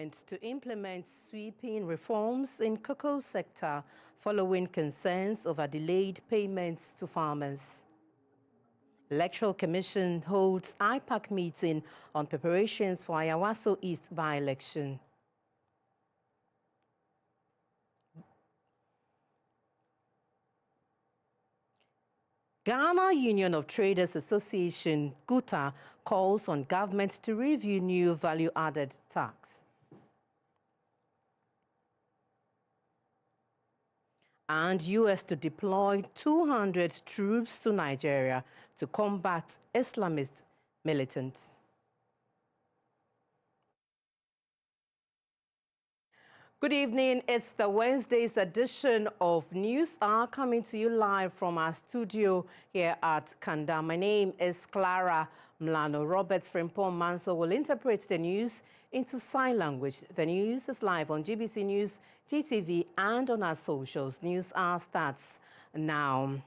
government to implement sweeping reforms in cocoa sector following concerns over delayed payments to farmers. Electoral Commission holds IPAC meeting on preparations for Ayawaso East by-election. Ghana Union of Traders Association, GUTA, calls on government to review new value-added tax. And U.S. to deploy 200 troops to Nigeria to combat Islamist militants. Good evening. It's the Wednesday's edition of News Hour coming to you live from our studio here at Kanda. My name is Clara Mlano. Robert Frimpong Manso will interpret the news into sign language. The news is live on GBC News, GTV, and on our socials. News Hour starts now.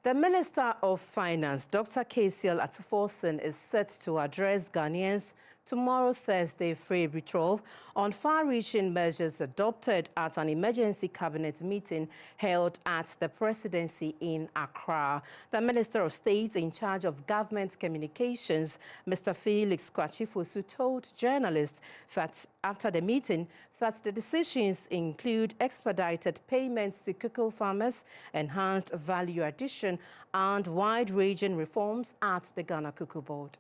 The Minister of Finance, Dr. Kasiel Atuforsen, is set to address Ghanaians tomorrow, Thursday, February 12, on far-reaching measures adopted at an emergency cabinet meeting held at the presidency in Accra. The Minister of State in charge of government communications, Mr. Felix Kwakye-Fosu, told journalists that after the meeting, that the decisions include expedited payments to cocoa farmers, enhanced value addition, and wide-ranging reforms at the Ghana Cocoa Board.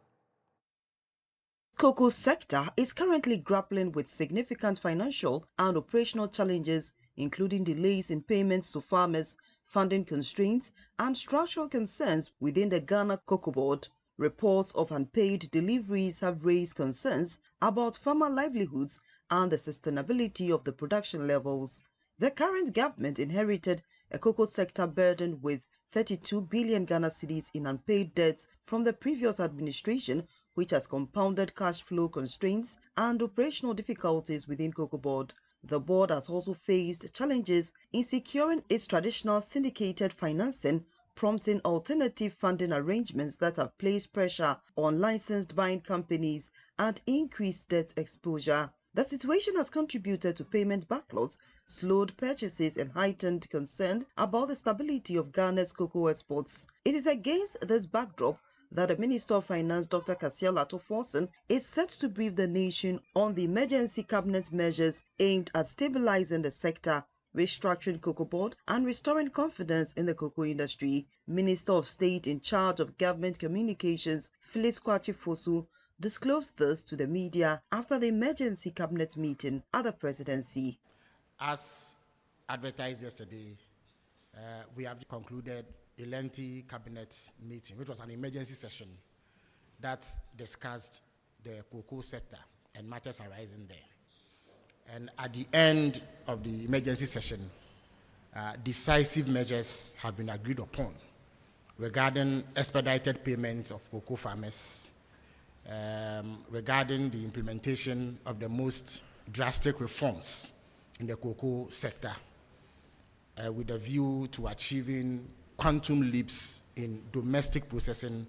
Cocoa sector is currently grappling with significant financial and operational challenges, including delays in payments to farmers, funding constraints, and structural concerns within the Ghana Cocoa Board. Reports of unpaid deliveries have raised concerns about farmer livelihoods and the sustainability of the production levels. The current government inherited a cocoa sector burdened with 32 billion Ghana cedis in unpaid debts from the previous administration, which has compounded cash flow constraints and operational difficulties within Cocoa Board. The board has also faced challenges in securing its traditional syndicated financing, prompting alternative funding arrangements that have placed pressure on licensed buying companies and increased debt exposure. The situation has contributed to payment backlogs, slowed purchases, and heightened concern about the stability of Ghana's cocoa exports. It is against this backdrop that the Minister of Finance, Dr. Kasiel Atuforsen, is set to brief the nation on the emergency cabinet measures aimed at stabilizing the sector, restructuring Cocoa Board, and restoring confidence in the cocoa industry. Minister of State in charge of government communications, Felix Kwakye-Fosu, disclosed this to the media after the emergency cabinet meeting at the presidency. As advertised yesterday, we have concluded a lengthy cabinet meeting, which was an emergency session that discussed the cocoa sector and matters arising there. And at the end of the emergency session, decisive measures have been agreed upon regarding expedited payments of cocoa farmers, regarding the implementation of the most drastic reforms in the cocoa sector, with a view to achieving quantum leaps in domestic processing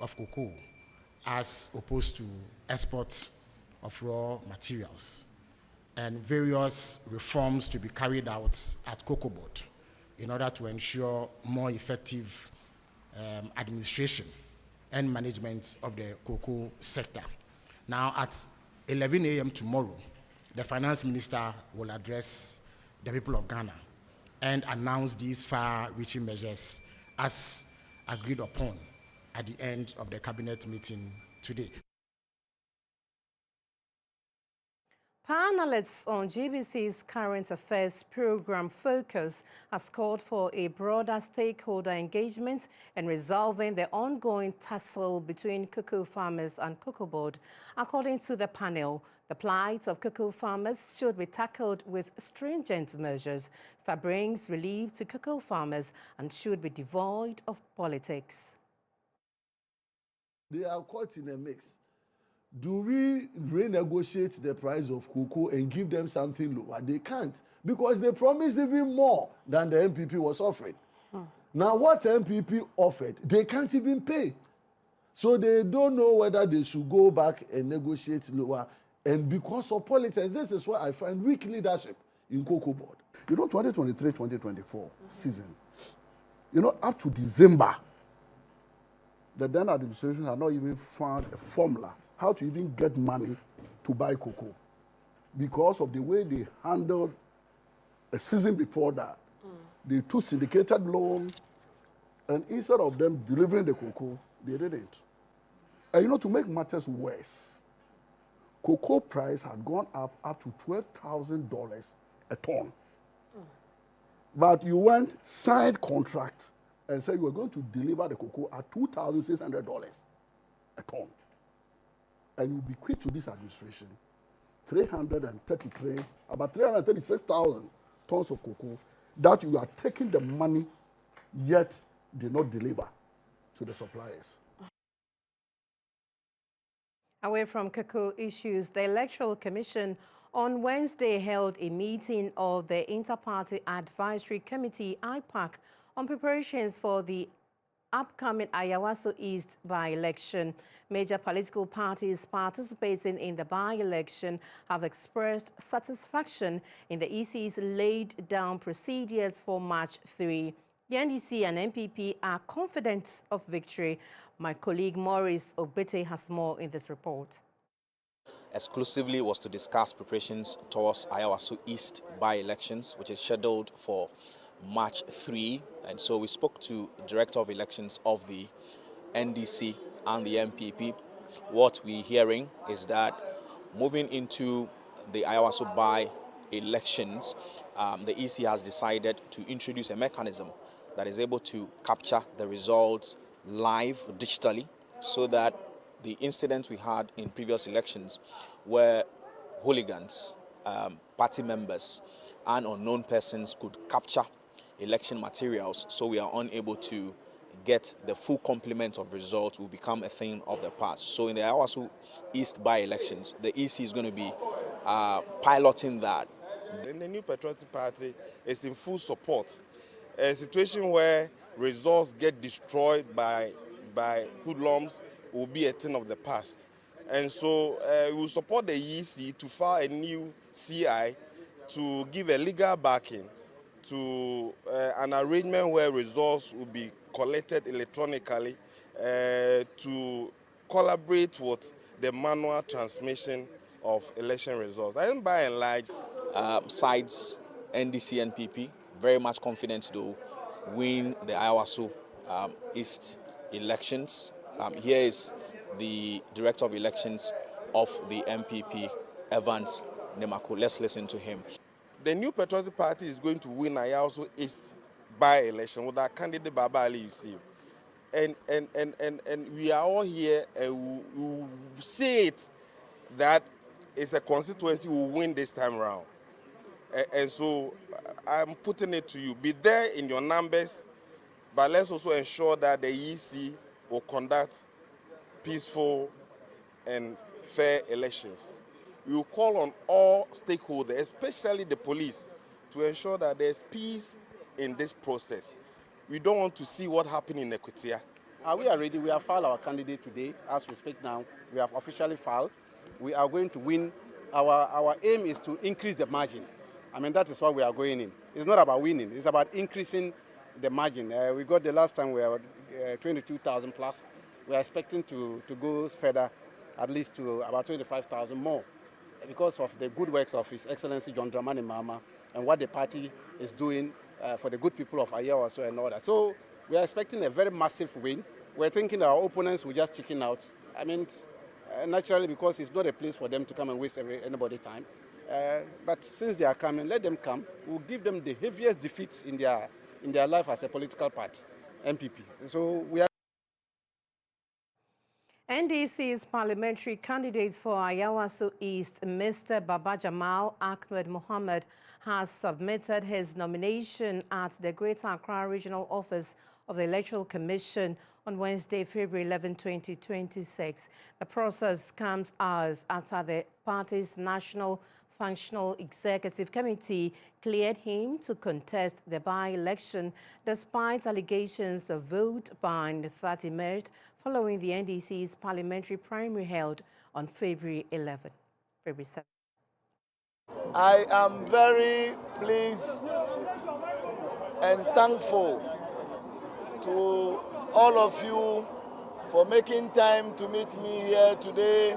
of cocoa as opposed to export of raw materials, and various reforms to be carried out at Cocoa Board in order to ensure more effective administration and management of the cocoa sector. Now, at 11 a.m. tomorrow, the Finance Minister will address the people of Ghana and announce these far-reaching measures as agreed upon at the end of the cabinet meeting today. Panelists on GBC's Current Affairs program Focus has called for a broader stakeholder engagement in resolving the ongoing tussle between cocoa farmers and Cocoa Board. According to the panel, the plight of cocoa farmers should be tackled with stringent measures that brings relief to cocoa farmers and should be devoid of politics. They are caught in a mix. Do we renegotiate the price of cocoa and give them something lower? They can't, because they promised even more than the MPP was offering. Now, what MPP offered, they can't even pay. So they don't know whether they should go back and negotiate lower. And because of politics, this is why I find weak leadership in Cocoa Board. 2023-2024 season, up to December, the then administration had not even found a formula how to even get money to buy cocoa because of the way they handled a season before that. They took syndicated loan, and instead of them delivering the cocoa, they didn't. And to make matters worse, cocoa price had gone up to $12,000 a ton. But you went, signed contract, and said you were going to deliver the cocoa at $2,600 a ton. And you'll be quit to this administration, about 336,000 tons of cocoa that you are taking the money, yet did not deliver to the suppliers. Away from cocoa issues, the Electoral Commission on Wednesday held a meeting of the Inter-Party Advisory Committee, IPAC, on preparations for the upcoming Ayawaso East by-election. Major political parties participating in the by-election have expressed satisfaction in the EC's laid-down procedures for March 3. The NDC and NPP are confident of victory. My colleague Maurice Obete has more in this report. Exclusively was to discuss preparations towards Ayawaso East by-elections, which is scheduled for March 3. And so we spoke to the Director of Elections of the NDC and the MPP. What we're hearing is that moving into the Ayawaso by-elections, the EC has decided to introduce a mechanism that is able to capture the results live digitally, so that the incidents we had in previous elections where hooligans, party members, and unknown persons could capture election materials, so we are unable to get the full complement of results, will become a thing of the past. So in the Ayawaso East by-elections, the EC is going to be piloting that. And the New Patriotic Party is in full support. A situation where results get destroyed by hoodlums will be a thing of the past. And so we will support the EC to file a new CI to give a legal backing to an arrangement where results will be collected electronically to collaborate with the manual transmission of election results. I think by and large, sides NDC and NPP very much confident to win the Ayawaso East elections. Here is the Director of Elections of the MPP, Evans Nemako. Let's listen to him. The New Patriotic Party is going to win Ayawaso East by-election with our candidate Baba Ali Yusuf. And we are all here and we say it that it's a constituency who will win this time around. And so I'm putting it to you. Be there in your numbers, but let's also ensure that the EC will conduct peaceful and fair elections. We will call on all stakeholders, especially the police, to ensure that there's peace in this process. We don't want to see what happened in Equatia. We are ready. We have filed our candidate today. As we speak now, we have officially filed. We are going to win. Our aim is to increase the margin. I mean, that is what we are going in. It's not about winning. It's about increasing the margin. We got the last time we were 22,000 plus. We are expecting to go further, at least to about 25,000 more, because of the good works of His Excellency John Dramani Mahama and what the party is doing for the good people of Ayawaso and all that. So we are expecting a very massive win. We're thinking our opponents will just chicken out. I mean, naturally, because it's not a place for them to come and waste anybody's time. But since they are coming, let them come. We'll give them the heaviest defeats in their life as a political party, MPP. So we are. NDC's parliamentary candidates for Ayawaso East, Mr. Baba Jamal Ahmed Mohammed, has submitted his nomination at the Greater Accra Regional Office of the Electoral Commission on Wednesday, February 11, 2026. The process comes hours after the party's National Functional Executive Committee cleared him to contest the by-election despite allegations of vote buying that emerged following the NDC's parliamentary primary held on February 11. February 7. I am very pleased and thankful to all of you for making time to meet me here today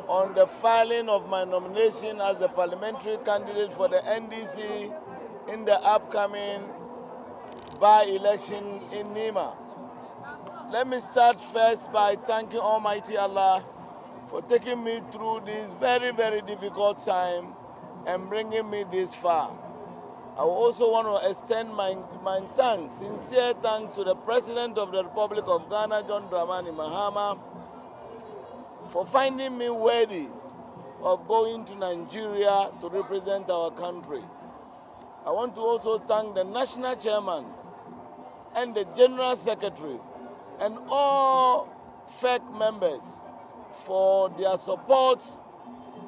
on the filing of my nomination as the parliamentary candidate for the NDC in the upcoming by-election in Nima. Let me start first by thanking Almighty Allah for taking me through this very, very difficult time and bringing me this far. I also want to extend my thanks, sincere thanks to the President of the Republic of Ghana, John Dramani Mahama, for finding me worthy of going to Nigeria to represent our country. I want to also thank the National Chairman and the General Secretary and all FEC members for their support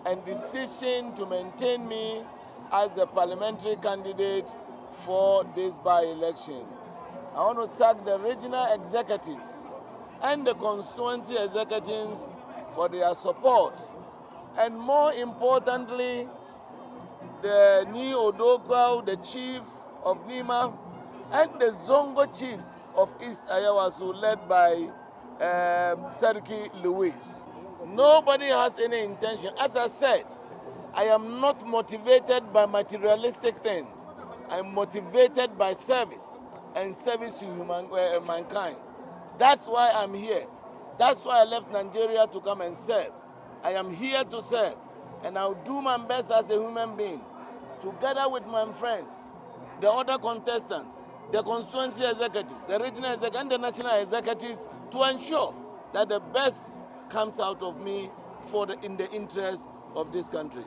and decision to maintain me as the parliamentary candidate for this by-election. I want to thank the regional executives and the constituency executives for their support. And more importantly, the Ni Odogwa, the chief of Nima, and the Zongo chiefs of East Ayawasu, led by Serki Louis. Nobody has any intention. As I said, I am not motivated by materialistic things. I'm motivated by service and service to mankind. That's why I'm here. That's why I left Nigeria to come and serve. I am here to serve, and I'll do my best as a human being, together with my friends, the other contestants, the constituency executive, the regional executive, and the national executives, to ensure that the best comes out of me in the interest of this country.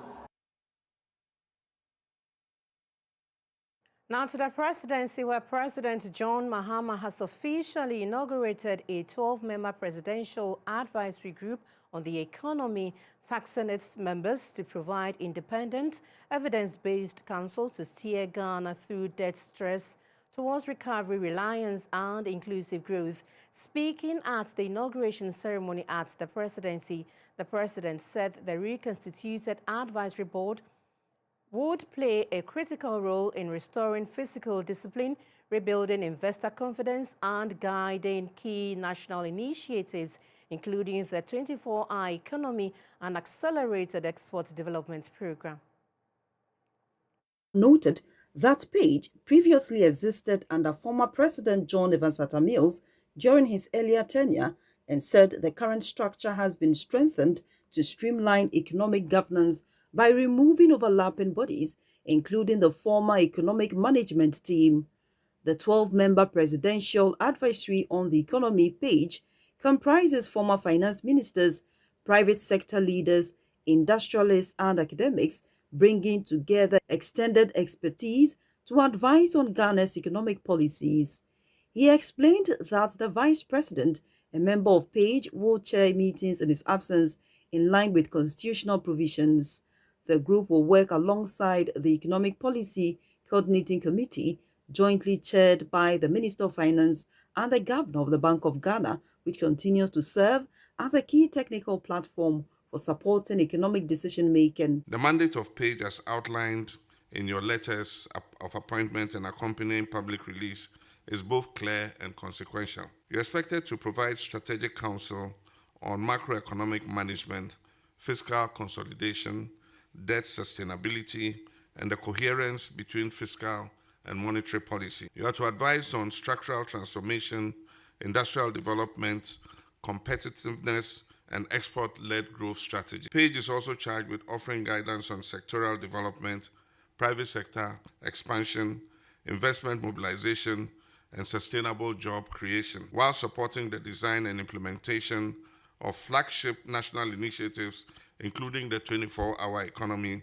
Now to the presidency, where President John Mahama has officially inaugurated a 12-member presidential advisory group on the economy, taxing its members to provide independent, evidence-based counsel to steer Ghana through debt stress towards recovery, reliance, and inclusive growth. Speaking at the inauguration ceremony at the presidency, the president said the reconstituted advisory board would play a critical role in restoring fiscal discipline, rebuilding investor confidence, and guiding key national initiatives, including the 24-hour economy and accelerated export development program. Noted that Page previously existed under former President John Evans Atta Mills during his earlier tenure, and said the current structure has been strengthened to streamline economic governance by removing overlapping bodies, including the former Economic Management Team. The 12-member Presidential Advisory on the Economy Page comprises former finance ministers, private sector leaders, industrialists, and academics, bringing together extended expertise to advise on Ghana's economic policies. He explained that the Vice President, a member of Page, will chair meetings in his absence in line with constitutional provisions. The group will work alongside the Economic Policy Coordinating Committee, jointly chaired by the Minister of Finance and the Governor of the Bank of Ghana, which continues to serve as a key technical platform for supporting economic decision-making. The mandate of Page, as outlined in your letters of appointment and accompanying public release, is both clear and consequential. You're expected to provide strategic counsel on macroeconomic management, fiscal consolidation, debt sustainability, and the coherence between fiscal and monetary policy. You are to advise on structural transformation, industrial development, competitiveness, and export-led growth strategy. Page is also charged with offering guidance on sectoral development, private sector expansion, investment mobilization, and sustainable job creation, while supporting the design and implementation of flagship national initiatives, including the 24-hour economy,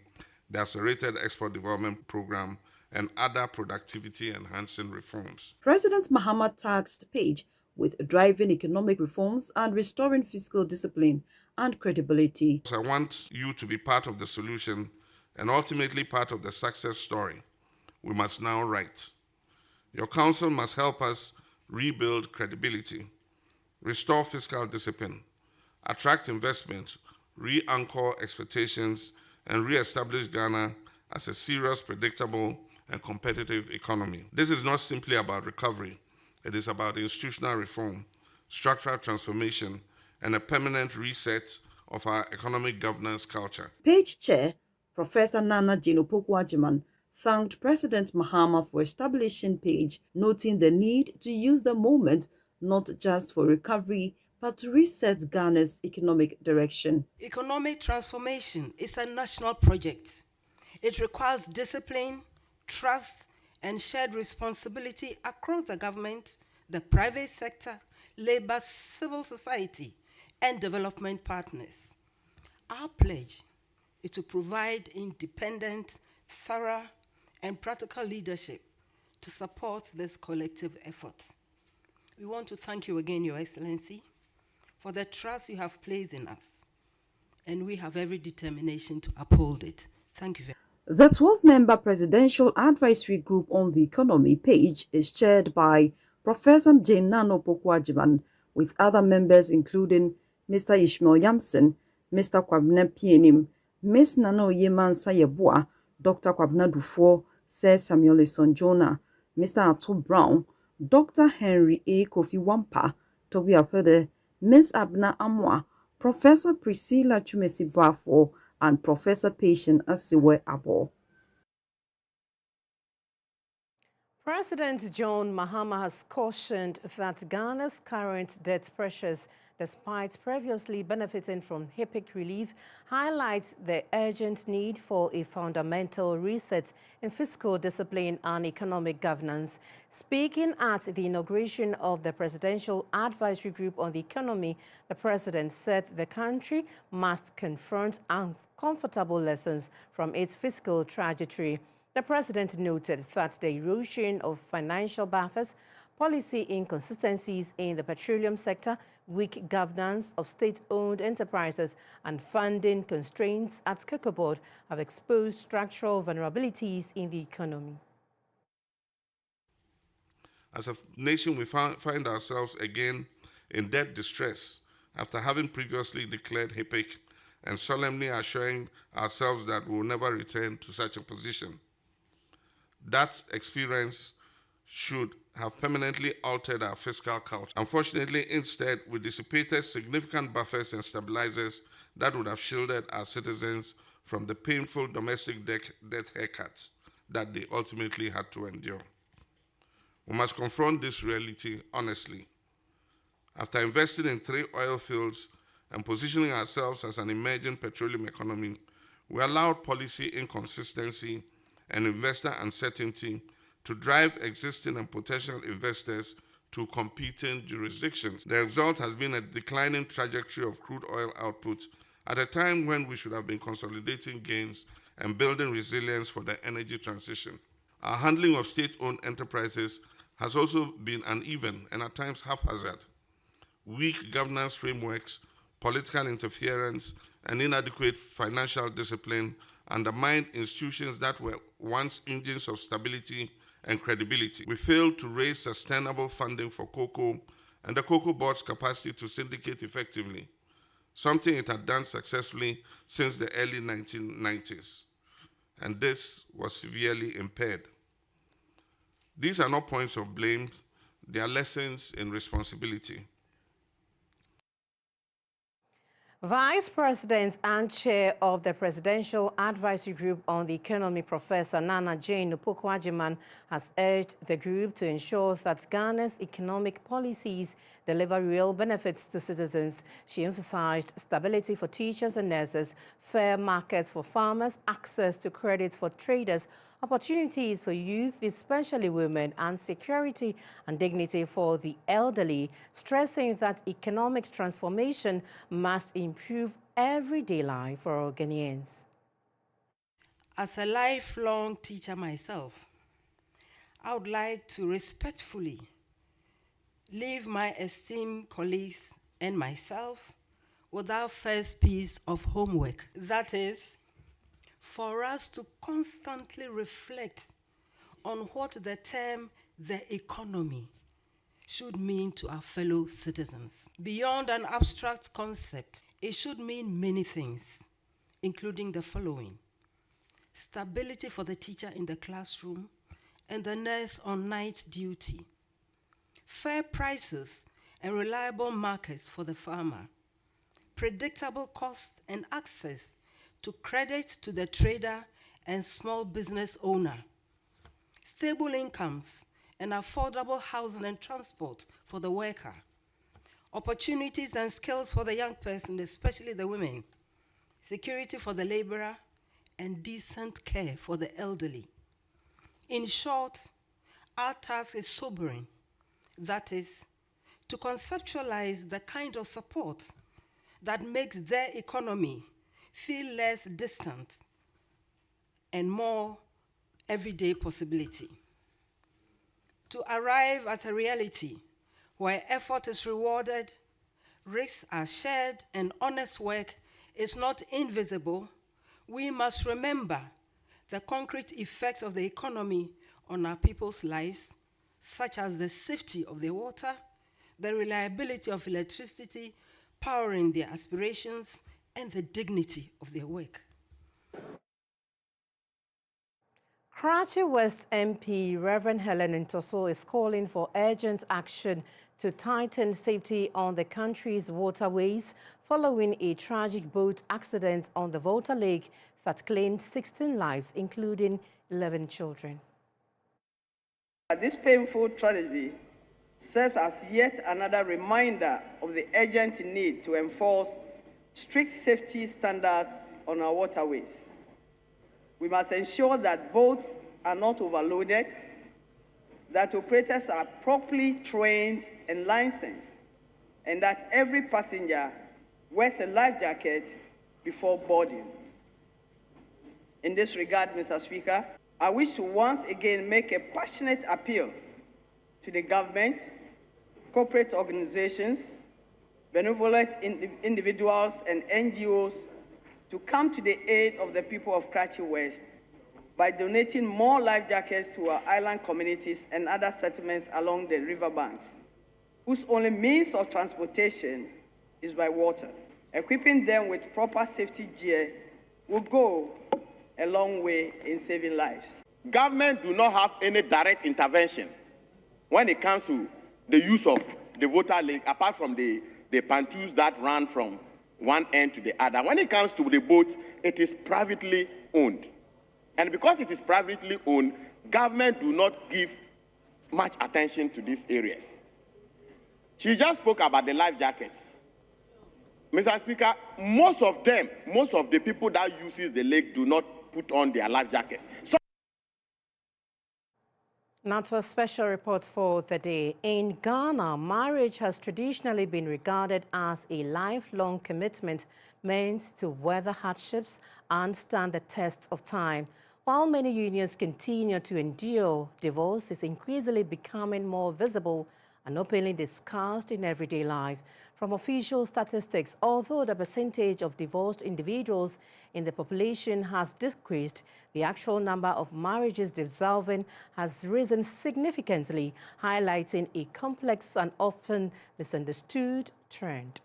the Accelerated Export Development Program, and other productivity-enhancing reforms. President Mahama tasked Page with driving economic reforms and restoring fiscal discipline and credibility. I want you to be part of the solution and ultimately part of the success story we must now write. Your counsel must help us rebuild credibility, restore fiscal discipline, attract investment, re-anchor expectations, and re-establish Ghana as a serious, predictable, and competitive economy. This is not simply about recovery. It is about institutional reform, structural transformation, and a permanent reset of our economic governance culture. Page Chair, Professor Nana Jane Opoku-Agyeman, thanked President Mahama for establishing Page, noting the need to use the moment not just for recovery, but to reset Ghana's economic direction. Economic transformation is a national project. It requires discipline, trust, and shared responsibility across the government, the private sector, labor, civil society, and development partners. Our pledge is to provide independent, thorough, and practical leadership to support this collective effort. We want to thank you again, Your Excellency, for the trust you have placed in us, and we have every determination to uphold it. Thank you very much. The 12-member Presidential Advisory Group on the Economy, Page, is chaired by Professor Jane Nana Opoku-Agyeman, with other members including Mr. Ishmael Yamson, Mr. Kwabena Pienim, Ms. Nana Oyema Nsah-Yeboah, Dr. Kwabena Dufour, Sir Samuel Isonjona, Mr. Ato Brown, Dr. Henry A. Kofi Wampa, Toby Apede, Ms. Abna Amwa, Professor Priscilla Chumesi Bafo, and Professor Patient Asiwe Abo. President John Mahama has cautioned that Ghana's current debt pressures, despite previously benefiting from HIPC relief, highlights the urgent need for a fundamental reset in fiscal discipline and economic governance. Speaking at the inauguration of the Presidential Advisory Group on the Economy, the president said the country must confront uncomfortable lessons from its fiscal trajectory. The president noted that the erosion of financial buffers, policy inconsistencies in the petroleum sector, weak governance of state-owned enterprises, and funding constraints at Cocoa Board have exposed structural vulnerabilities in the economy. As a nation, we find ourselves again in debt distress after having previously declared HIPC and solemnly assuring ourselves that we will never return to such a position. That experience should have permanently altered our fiscal culture. Unfortunately, instead, we dissipated significant buffers and stabilizers that would have shielded our citizens from the painful domestic debt haircuts that they ultimately had to endure. We must confront this reality honestly. After investing in 3 oil fields and positioning ourselves as an emerging petroleum economy, we allowed policy inconsistency and investor uncertainty to drive existing and potential investors to competing jurisdictions. The result has been a declining trajectory of crude oil output at a time when we should have been consolidating gains and building resilience for the energy transition. Our handling of state-owned enterprises has also been uneven and at times haphazard. Weak governance frameworks, political interference, and inadequate financial discipline undermined institutions that were once engines of stability and credibility. We failed to raise sustainable funding for cocoa and the Cocoa Board's capacity to syndicate effectively, something it had done successfully since the early 1990s, and this was severely impaired. These are not points of blame, they are lessons in responsibility. Vice President and Chair of the Presidential Advisory Group on the Economy, Professor Nana Jane Opoku-Agyeman, has urged the group to ensure that Ghana's economic policies deliver real benefits to citizens. She emphasized stability for teachers and nurses, fair markets for farmers, access to credit for traders, opportunities for youth, especially women, and security and dignity for the elderly, stressing that economic transformation must improve everyday life for all Ghanaians. As a lifelong teacher myself, I would like to respectfully leave my esteemed colleagues and myself with our first piece of homework. That is, for us to constantly reflect on what the term the economy should mean to our fellow citizens. Beyond an abstract concept, it should mean many things, including the following: stability for the teacher in the classroom and the nurse on night duty, fair prices and reliable markets for the farmer, predictable costs and access to credit to the trader and small business owner, stable incomes and affordable housing and transport for the worker, opportunities and skills for the young person, especially the women, security for the laborer, and decent care for the elderly. In short, our task is sobering. That is, to conceptualize the kind of support that makes their economy feel less distant and more everyday possibility. To arrive at a reality where effort is rewarded, risks are shared, and honest work is not invisible, we must remember the concrete effects of the economy on our people's lives, such as the safety of their water, the reliability of electricity powering their aspirations, and the dignity of their work. Karachi West MP Reverend Helen Ntoso is calling for urgent action to tighten safety on the country's waterways following a tragic boat accident on the Volta Lake that claimed 16 lives, including 11 children. This painful tragedy serves as yet another reminder of the urgent need to enforce strict safety standards on our waterways. We must ensure that boats are not overloaded, that operators are properly trained and licensed, and that every passenger wears a life jacket before boarding. In this regard, Mr. Speaker, I wish to once again make a passionate appeal to the government, corporate organizations, benevolent individuals, and NGOs to come to the aid of the people of Karachi West by donating more life jackets to our island communities and other settlements along the riverbanks, whose only means of transportation is by water. Equipping them with proper safety gear will go a long way in saving lives. Government do not have any direct intervention when it comes to the use of the Volta Lake, apart from the pontoons that run from one end to the other. When it comes to the boat, it is privately owned. And because it is privately owned, government do not give much attention to these areas. She just spoke about the life jackets. Mr. Speaker, most of the people that uses the lake do not put on their life jackets. So Now to a special report for the day. In Ghana, marriage has traditionally been regarded as a lifelong commitment meant to weather hardships and stand the test of time. While many unions continue to endure, divorce is increasingly becoming more visible and openly discussed in everyday life. From official statistics, although the percentage of divorced individuals in the population has decreased, the actual number of marriages dissolving has risen significantly, highlighting a complex and often misunderstood trend.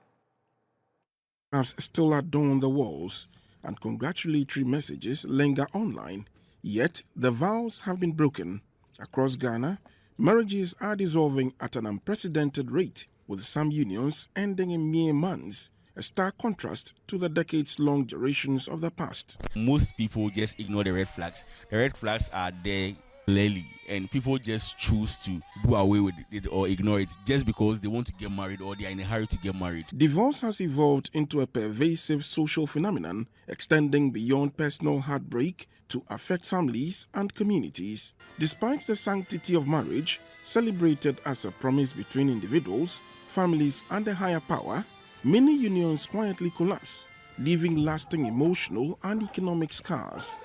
Still adorn the walls and congratulatory messages linger online, yet the vows have been broken. Across Ghana, marriages are dissolving at an unprecedented rate, with some unions ending in mere months, a stark contrast to the decades-long durations of the past. Most people just ignore the red flags. The red flags are there clearly, and people just choose to do away with it or ignore it just because they want to get married or they are in a hurry to get married. Divorce has evolved into a pervasive social phenomenon, extending beyond personal heartbreak to affect families and communities. Despite the sanctity of marriage, celebrated as a promise between individuals, families, and a higher power, many unions quietly collapse, leaving lasting emotional and economic scars.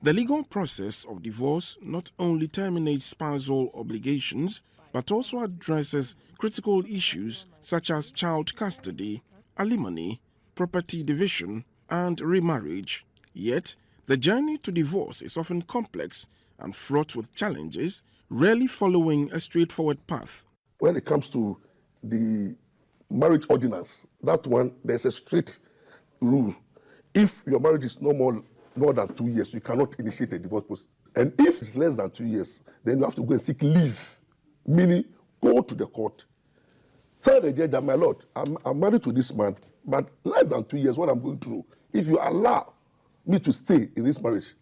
The legal process of divorce not only terminates spousal obligations, but also addresses critical issues such as child custody, alimony, property division, and remarriage. Yet, the journey to divorce is often complex and fraught with challenges, rarely following a straightforward path. When it comes to the marriage ordinance, that one, there's a strict rule. If your marriage is no more than 2 years, you cannot initiate a divorce process. And if it's less than 2 years, then you have to go and seek leave, meaning go to the court. Tell the judge that, my lord, I'm married to this man, but less than 2 years, what I'm going through, if you allow me to stay in this marriage,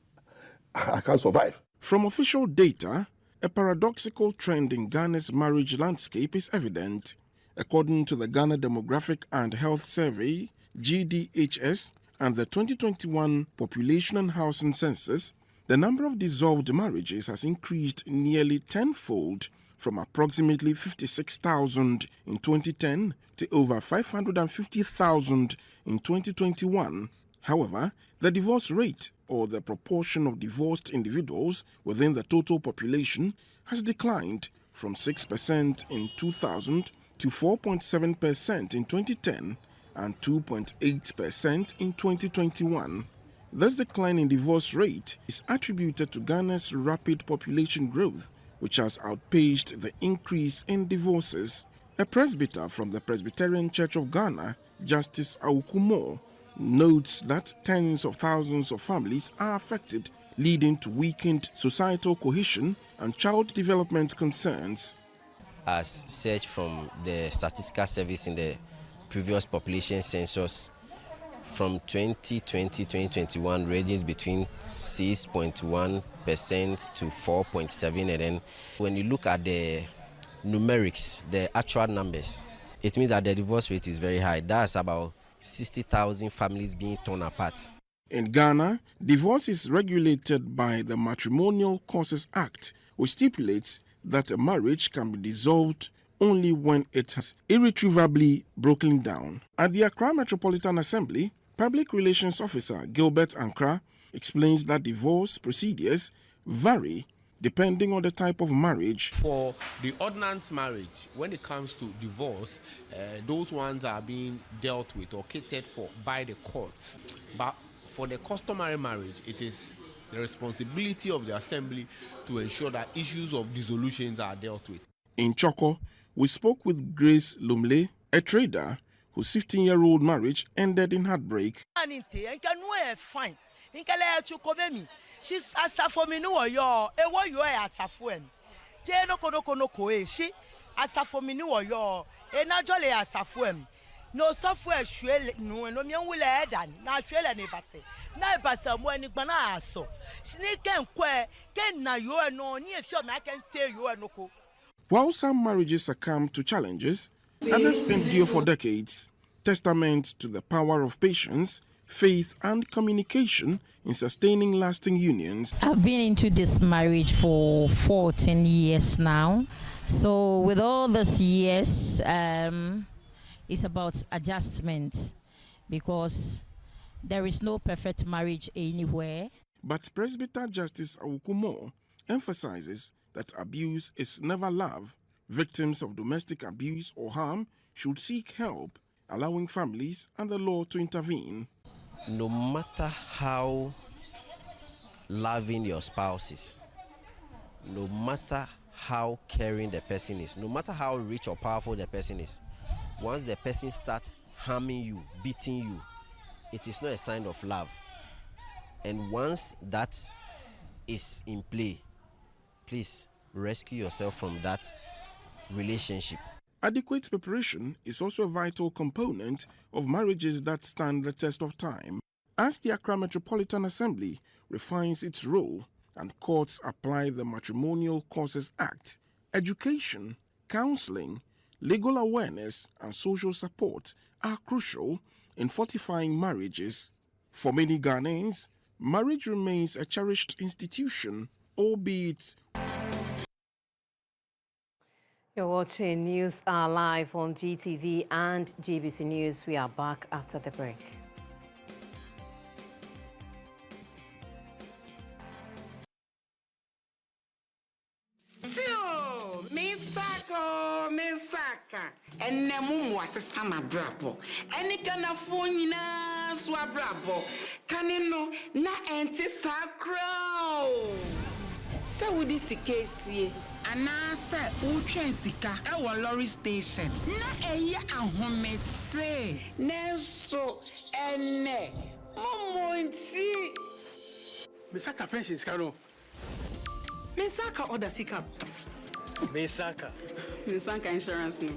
I can't survive. From official data, a paradoxical trend in Ghana's marriage landscape is evident. According to the Ghana Demographic and Health Survey, GDHS, and the 2021 Population and Housing Census, the number of dissolved marriages has increased nearly tenfold, from approximately 56,000 in 2010 to over 550,000 in 2021. However, the divorce rate, or the proportion of divorced individuals within the total population, has declined from 6% in 2000 to 4.7% in 2010 and 2.8% in 2021. This decline in divorce rate is attributed to Ghana's rapid population growth, which has outpaced the increase in divorces. A presbyter from the Presbyterian Church of Ghana, Justice Awukumo, notes that tens of thousands of families are affected, leading to weakened societal cohesion and child development concerns. As searched from the Statistical Service in the previous population census, from 2020-2021 ranges between 6.1% to 4.7%, and then when you look at the numerics, the actual numbers, it means that the divorce rate is very high. That's about 60,000 families being torn apart. In Ghana, divorce is regulated by the Matrimonial Causes Act, which stipulates that a marriage can be dissolved only when it has irretrievably broken down. At the Accra Metropolitan Assembly, Public Relations Officer Gilbert Ankra explains that divorce procedures vary depending on the type of marriage. For the ordinance marriage, when it comes to divorce, those ones are being dealt with or catered for by the courts. But for the customary marriage, it is the responsibility of the assembly to ensure that issues of dissolutions are dealt with. In Choco, we spoke with Grace Lumle, a trader whose 15-year-old marriage ended in heartbreak. She's asafo mi ni woyo e woyo e asafo em je no kono e she asafo mi ni woyo e na jole asafo em no sofo e hwe no mi nwule e dan na hwele ne base na base mo ani gba na aso ni ken kwe ken na yo e no ni e fio me ken stay yo e no ko. While some marriages succumb to challenges, others endure for decades, testament to the power of patience, faith and communication in sustaining lasting unions. I've been into this marriage for 14 years now. So with all these years, it's about adjustment, because there is no perfect marriage anywhere. But Presbyter Justice Awukumo emphasizes that abuse is never love. Victims of domestic abuse or harm should seek help, allowing families and the law to intervene. No matter how loving your spouse is, no matter how caring the person is, no matter how rich or powerful the person is, once the person starts harming you, beating you, it is not a sign of love. And once that is in play, please rescue yourself from that relationship. Adequate preparation is also a vital component of marriages that stand the test of time. As the Accra Metropolitan Assembly refines its role and courts apply the Matrimonial Causes Act, education, counseling, legal awareness and social support are crucial in fortifying marriages. For many Ghanaians, marriage remains a cherished institution, albeit. You're watching News Hour live on GTV and GBC News. We are back after the break. Misaka, and Namu was a summer brabo, and it can afford you now, swab brabo, canino, na anti sacro. sɛ wodi sika esie anaasɛ wotwɛn sika ɛwɔ lorry station na ɛyɛ ahometse nanso ɛnɛ momonti Mesaka pensions kano. Mesaka order sika. Mesaka insurance no.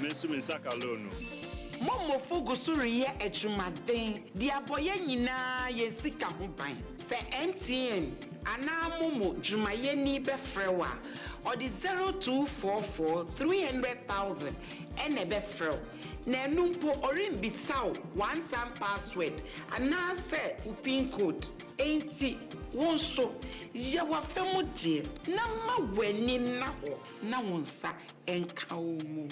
Mesaka loan. Momo fugusuri ye edwumaden di aboye nyina ye sika ho ban. Se MTN ana momo dwumaye ni befrewa or the 0244 300,000 ene befrew. Na numpo orin bitsaw one time password ana se pin code enti wonso ye wa femu je na ma wani na ho na wonsa enka wo mu.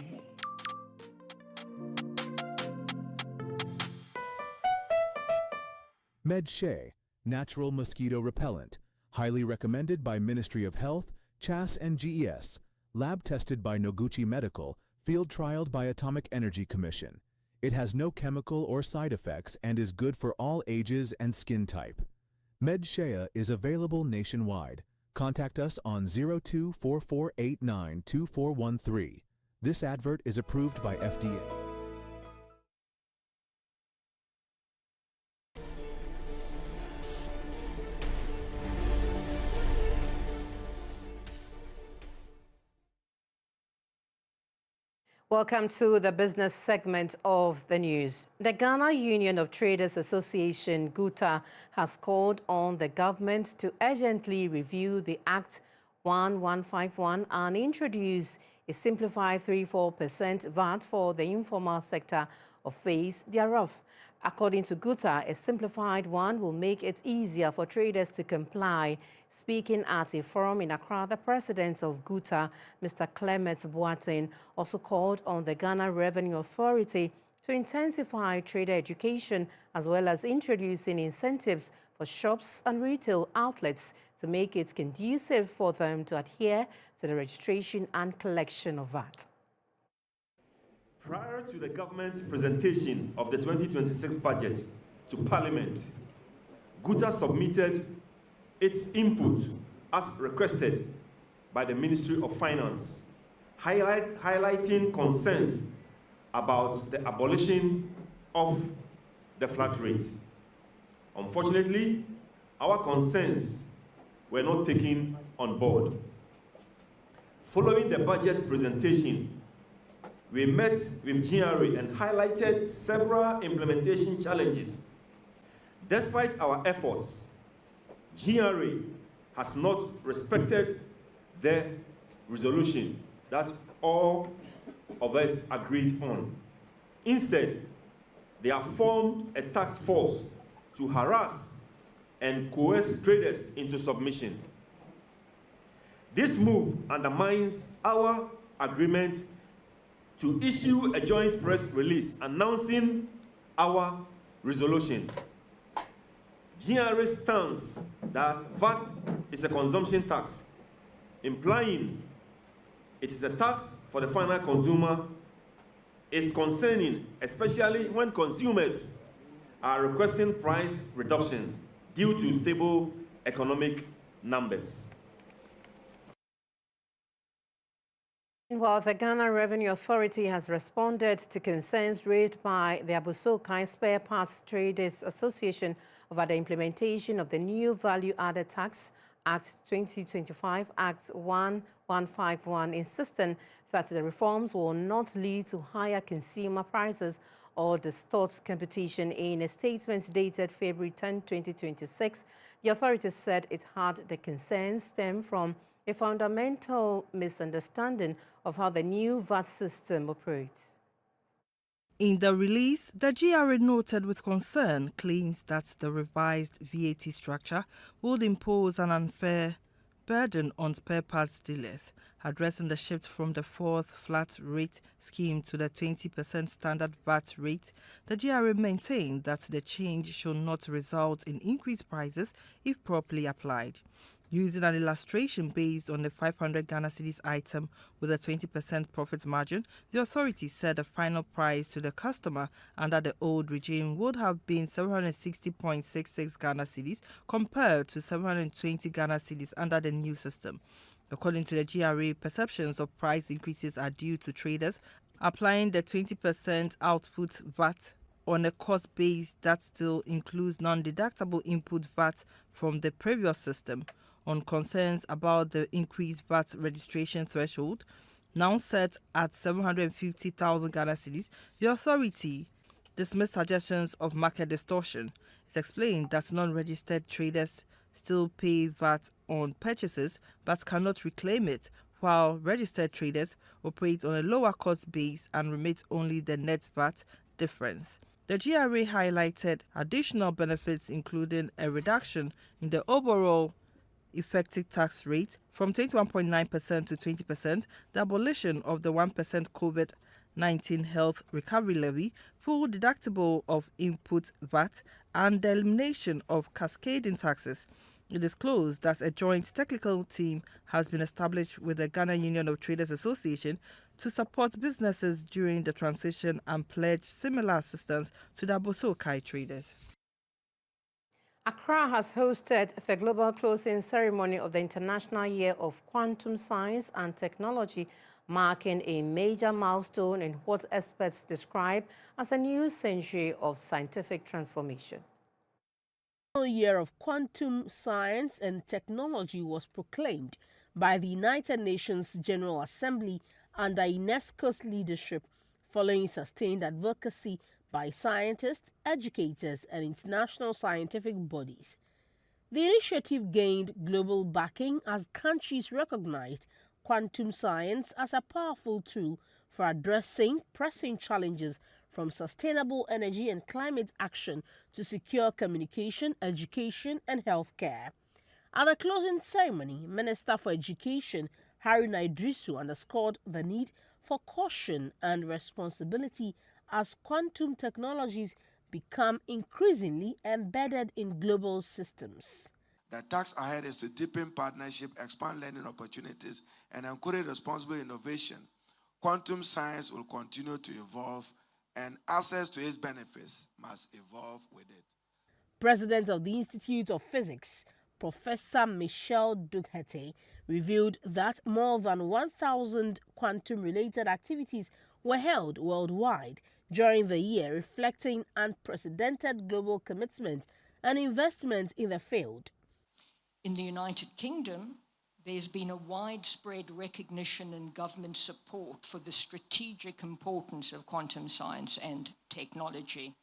MedShay, natural mosquito repellent, highly recommended by Ministry of Health, CHAS and GES, lab tested by Noguchi Medical, field trialed by Atomic Energy Commission. It has no chemical or side effects and is good for all ages and skin type. MedShay is available nationwide. Contact us on 0244892413. This advert is approved by FDA. Welcome to the business segment of the news. The Ghana Union of Traders Association, GUTA, has called on the government to urgently review the Act 1151 and introduce a simplified 3-4% VAT for the informal sector or phase thereof. According to GUTA, a simplified one will make it easier for traders to comply. Speaking at a forum in Accra, the president of GUTA, Mr. Clement Boateng, also called on the Ghana Revenue Authority to intensify trader education as well as introducing incentives for shops and retail outlets to make it conducive for them to adhere to the registration and collection of VAT. Prior to the government's presentation of the 2026 budget to Parliament, GUTA submitted its input as requested by the Ministry of Finance, highlighting concerns about the abolition of the flat rates. Unfortunately, our concerns were not taken on board. Following the budget presentation, we met with GRA and highlighted several implementation challenges. Despite our efforts, GRA has not respected the resolution that all of us agreed on. Instead, they have formed a task force to harass and coerce traders into submission. This move undermines our agreement to issue a joint press release announcing our resolutions. GRA stands that VAT is a consumption tax, implying it is a tax for the final consumer, is concerning, especially when consumers are requesting price reduction due to stable economic numbers. Well, the Ghana Revenue Authority has responded to concerns raised by the Abusokai Spare Parts Traders Association over the implementation of the new Value-Added Tax Act 2025, Act 1151, insisting that the reforms will not lead to higher consumer prices or distort competition. In a statement dated February 10, 2026, the authority said it had the concerns stem from a fundamental misunderstanding of how the new VAT system operates. In the release, the GRA noted with concern claims that the revised VAT structure would impose an unfair burden on spare parts dealers, addressing the shift from the fourth flat rate scheme to the 20% standard VAT rate. The GRA maintained that the change should not result in increased prices if properly applied. Using an illustration based on the 500 Ghana cedis item with a 20% profit margin, the authority said the final price to the customer under the old regime would have been 760.66 Ghana cedis compared to 720 Ghana cedis under the new system. According to the GRA, perceptions of price increases are due to traders applying the 20% output VAT on a cost base that still includes non-deductible input VAT from the previous system. On concerns about the increased VAT registration threshold, now set at 750,000 Ghana cedis, the authority dismissed suggestions of market distortion. It explained that non-registered traders still pay VAT on purchases but cannot reclaim it, while registered traders operate on a lower cost base and remit only the net VAT difference. The GRA highlighted additional benefits including a reduction in the overall effective tax rate from 21.9% to 20%, the abolition of the 1% COVID-19 health recovery levy, full deductible of input VAT, and the elimination of cascading taxes. It disclosed that a joint technical team has been established with the Ghana Union of Traders Association to support businesses during the transition and pledge similar assistance to the Abossey traders. Accra has hosted the global closing ceremony of the International Year of Quantum Science and Technology, marking a major milestone in what experts describe as a new century of scientific transformation. The Year of Quantum Science and Technology was proclaimed by the United Nations General Assembly under UNESCO's leadership, following sustained advocacy by scientists, educators, and international scientific bodies. The initiative gained global backing as countries recognized quantum science as a powerful tool for addressing pressing challenges from sustainable energy and climate action to secure communication, education, and healthcare. At the closing ceremony, Minister for Education Haruna Iddrisu underscored the need for caution and responsibility as quantum technologies become increasingly embedded in global systems. The task ahead is to deepen partnership, expand learning opportunities, and encourage responsible innovation. Quantum science will continue to evolve, and access to its benefits must evolve with it. President of the Institute of Physics, Professor Michel Dughete, revealed that more than 1,000 quantum-related activities were held worldwide during the year, reflecting unprecedented global commitment and investment in the field. In the United Kingdom, there's been a widespread recognition and government support for the strategic importance of quantum science and technology.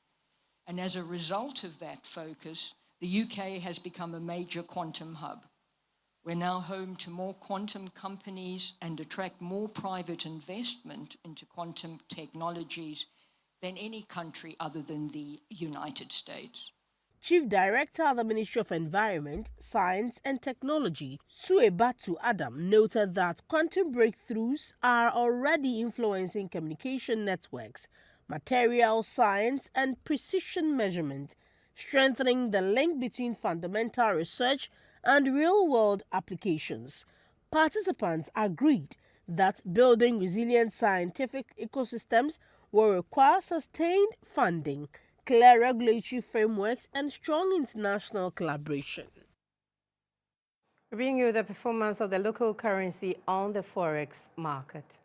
And as a result of that focus, the UK has become a major quantum hub. We're now home to more quantum companies and attract more private investment into quantum technologies than any country other than the United States. Chief Director of the Ministry of Environment, Science and Technology, Suebatu Adam, noted that quantum breakthroughs are already influencing communication networks, material science and precision measurement, strengthening the link between fundamental research and real-world applications. Participants agreed that building resilient scientific ecosystems will require sustained funding, clear regulatory frameworks, and strong international collaboration. We bring you the performance of the local currency on the forex market.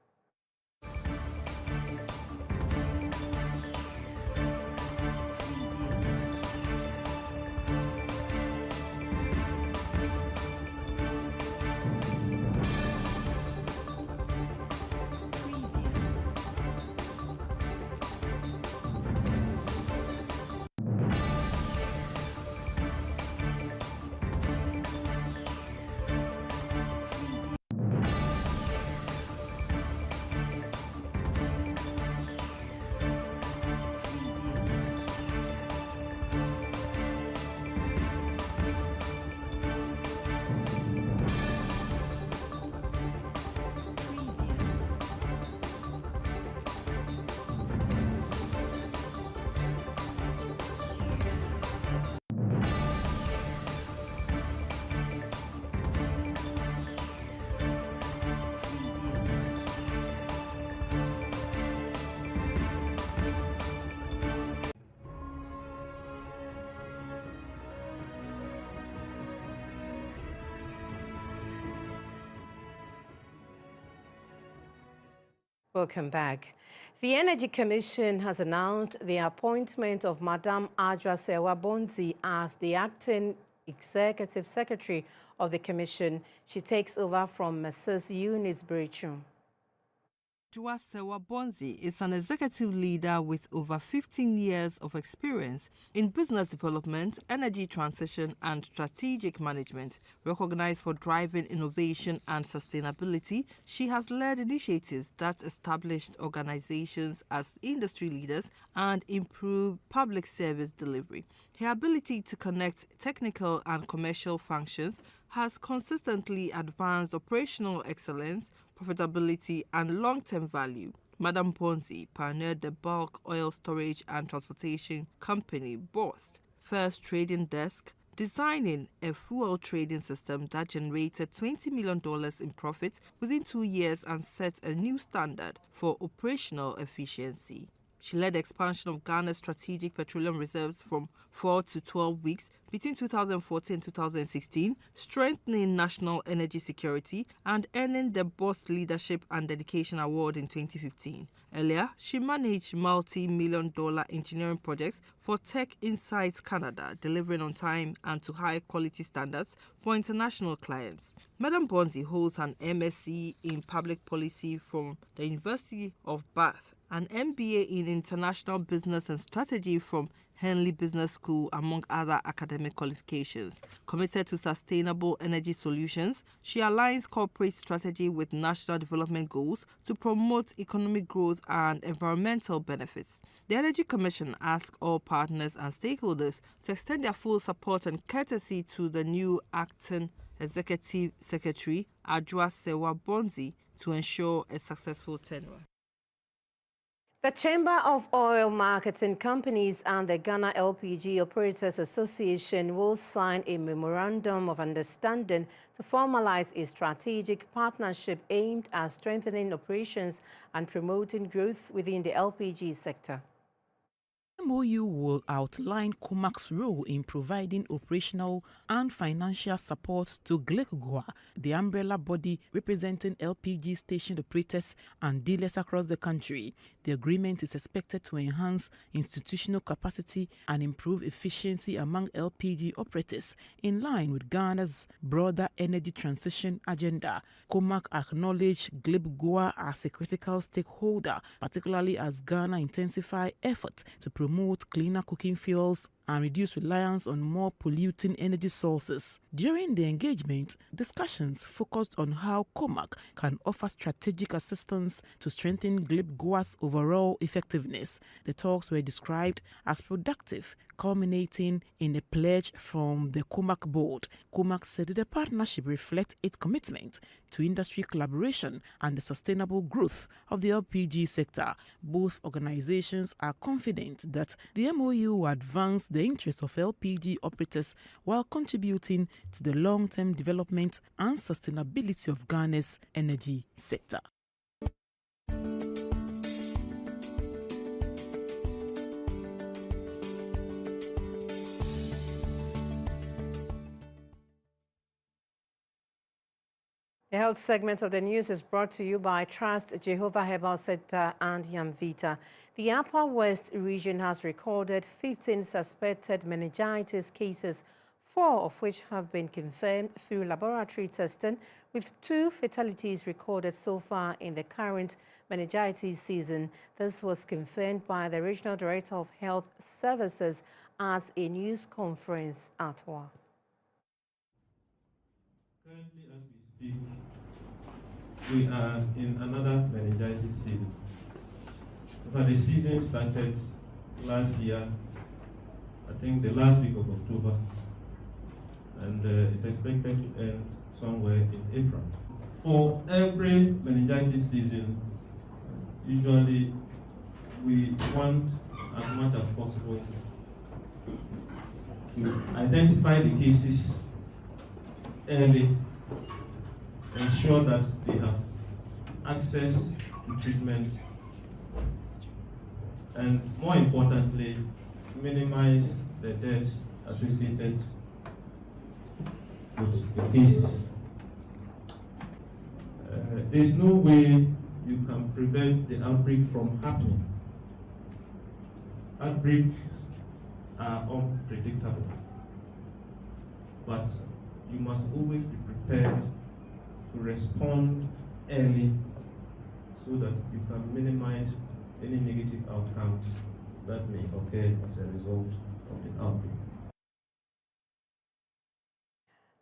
Welcome back. The Energy Commission has announced the appointment of Madam Adwoa Serwah-Bonzi as the acting Executive Secretary of the Commission. She takes over from Mrs. Eunice Breccium. Adwoa Serwah-Bonzi is an executive leader with over 15 years of experience in business development, energy transition, and strategic management. Recognized for driving innovation and sustainability, she has led initiatives that established organizations as industry leaders and improved public service delivery. Her ability to connect technical and commercial functions has consistently advanced operational excellence, profitability, and long-term value. Madam Bonzi pioneered the bulk oil storage and transportation company BOST First Trading Desk, designing a fuel trading system that generated $20 million in profit within 2 years and set a new standard for operational efficiency. She led the expansion of Ghana's strategic petroleum reserves from 4 to 12 weeks between 2014 and 2016, strengthening national energy security and earning the BOST Leadership and Dedication Award in 2015. Earlier, she managed multi-million-dollar engineering projects for Tech Insights Canada, delivering on time and to high-quality standards for international clients. Madam Bonzi holds an MSc in Public Policy from the University of Bath, an MBA in International Business and Strategy from Henley Business School, among other academic qualifications. Committed to sustainable energy solutions, she aligns corporate strategy with national development goals to promote economic growth and environmental benefits. The Energy Commission asks all partners and stakeholders to extend their full support and courtesy to the new acting Executive Secretary, Adwoa Serwah-Bonzi, to ensure a successful tenure. The Chamber of Oil Marketing Companies and the Ghana LPG Operators Association will sign a memorandum of understanding to formalize a strategic partnership aimed at strengthening operations and promoting growth within the LPG sector. MOU will outline COMAC's role in providing operational and financial support to GLECGOA, the umbrella body representing LPG station operators and dealers across the country. The agreement is expected to enhance institutional capacity and improve efficiency among LPG operators in line with Ghana's broader energy transition agenda. COMAC acknowledged GLECGOA as a critical stakeholder, particularly as Ghana intensifies efforts to promote cleaner cooking fuels and reduce reliance on more polluting energy sources. During the engagement, discussions focused on how COMAC can offer strategic assistance to strengthen GLECGOA's overall effectiveness. The talks were described as productive, culminating in a pledge from the COMAC board. COMAC said the partnership reflects its commitment to industry collaboration and the sustainable growth of the LPG sector. Both organizations are confident that the MOU will advance the interests of LPG operators while contributing to the long-term development and sustainability of Ghana's energy sector. The health segment of the news is brought to you by Trust Jehovah Herbal Center and Yamvita. The Upper West region has recorded 15 suspected meningitis cases, 4 of which have been confirmed through laboratory testing, with 2 fatalities recorded so far in the current meningitis season. This was confirmed by the Regional Director of Health Services at a news conference at Ottawa. Currently, as we speak, we are in another meningitis season. But the season started last year, I think the last week of October, and it's expected to end somewhere in April. For every meningitis season, usually we want as much as possible to identify the cases early, ensure that they have access to treatment, and more importantly, minimize the deaths associated with the cases. There's no way you can prevent the outbreak from happening. Outbreaks are unpredictable, but you must always be prepared to respond early so that you can minimize any negative outcomes that may occur as a result of the outbreak.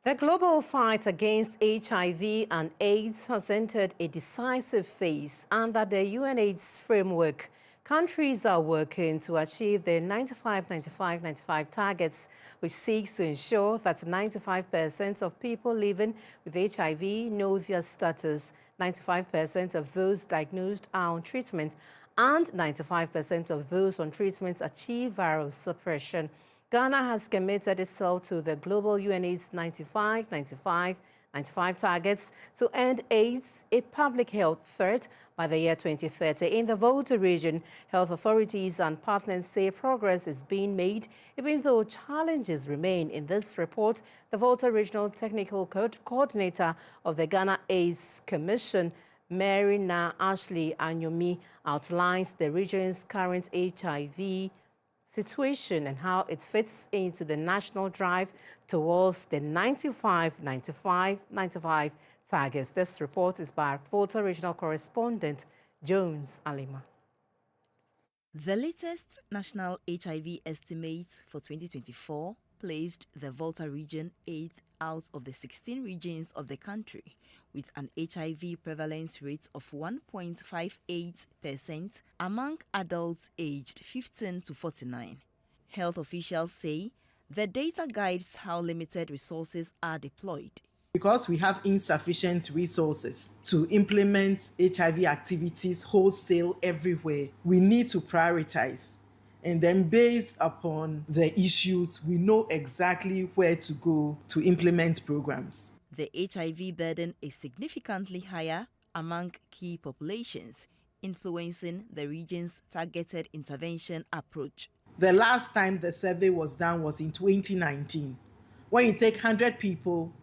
The global fight against HIV and AIDS has entered a decisive phase under the UNAIDS framework. Countries are working to achieve the 95-95-95 targets, which seeks to ensure that 95% of people living with HIV know their status, 95% of those diagnosed are on treatment, and 95% of those on treatment achieve viral suppression. Ghana has committed itself to the global UNAIDS 95-95-95 targets to end AIDS, a public health threat, by the year 2030. In the Volta region, health authorities and partners say progress is being made, even though challenges remain. In this report, the Volta Regional Technical Coordinator of the Ghana AIDS Commission, Mary Na Ashley Anyomi, outlines the region's current HIV situation and how it fits into the national drive towards the 95-95-95 targets. This report is by Volta Regional Correspondent Jones Alima. The latest national HIV estimates for 2024 placed the Volta region 8th out of the 16 regions of the country, with an HIV prevalence rate of 1.58% among adults aged 15 to 49. Health officials say the data guides how limited resources are deployed. Because we have insufficient resources to implement HIV activities wholesale everywhere, we need to prioritize. And then based upon the issues, we know exactly where to go to implement programs. The HIV burden is significantly higher among key populations, influencing the region's targeted intervention approach. The last time the survey was done was in 2019. When you take 100 people,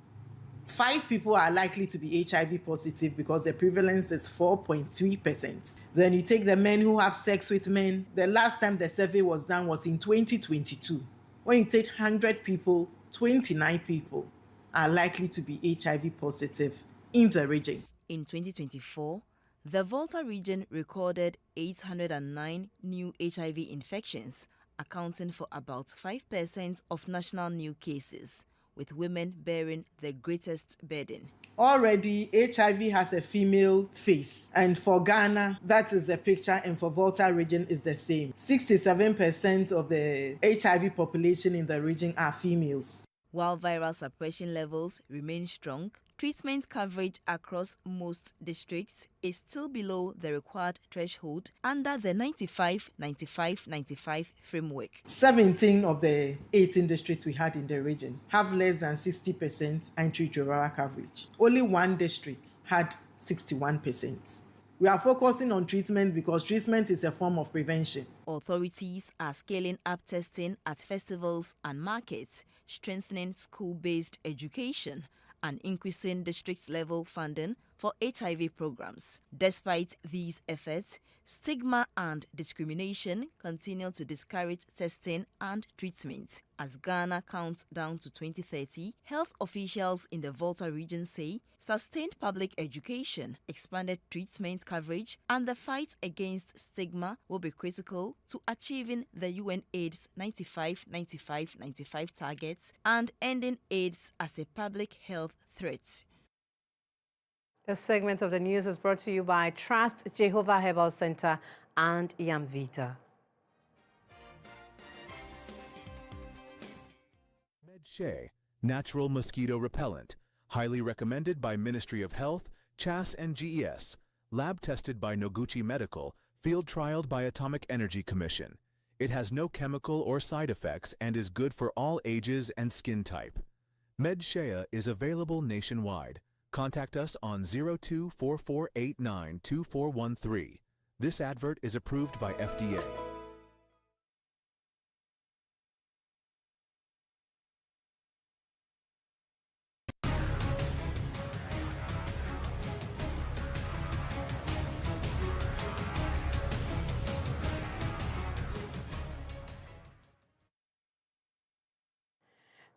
5 people are likely to be HIV positive because the prevalence is 4.3%. Then you take the men who have sex with men. The last time the survey was done was in 2022. When you take 100 people, 29 people are likely to be HIV positive in the region. In 2024, the Volta region recorded 809 new HIV infections, accounting for about 5% of national new cases, with women bearing the greatest burden. Already, HIV has a female face, and for Ghana, that is the picture, and for Volta region is the same. 67% of the HIV population in the region are females. While viral suppression levels remain strong, treatment coverage across most districts is still below the required threshold under the 95-95-95 framework. 17 of the 18 districts we had in the region have less than 60% antiretroviral coverage. Only one district had 61%. We are focusing on treatment because treatment is a form of prevention. Authorities are scaling up testing at festivals and markets, strengthening school-based education, and increasing district-level funding for HIV programs. Despite these efforts, stigma and discrimination continue to discourage testing and treatment. As Ghana counts down to 2030, health officials in the Volta region say sustained public education, expanded treatment coverage, and the fight against stigma will be critical to achieving the UNAIDS 95-95-95 targets and ending AIDS as a public health threat. This segment of the news is brought to you by Trust Jehovah Herbal Center and Yamvita. MedShay, natural mosquito repellent, highly recommended by Ministry of Health, CHAS and GES, lab tested by Noguchi Medical, field trialed by Atomic Energy Commission. It has no chemical or side effects and is good for all ages and skin type. MedShay is available nationwide. Contact us on 0244892413. This advert is approved by FDA.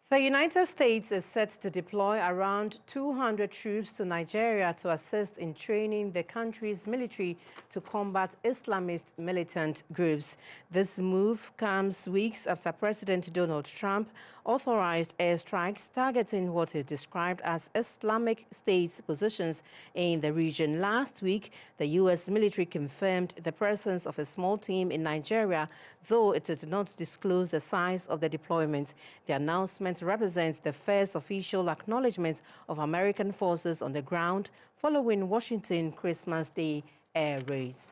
The United States is set to deploy around 200 troops to Nigeria to assist in training the country's military to combat Islamist militant groups. This move comes weeks after President Donald Trump authorized airstrikes targeting what he described as Islamic State's positions in the region. Last week, the U.S. military confirmed the presence of a small team in Nigeria, though it did not disclose the size of the deployment. The announcement represents the first official acknowledgement of American forces on the ground following Washington Christmas Day air raids.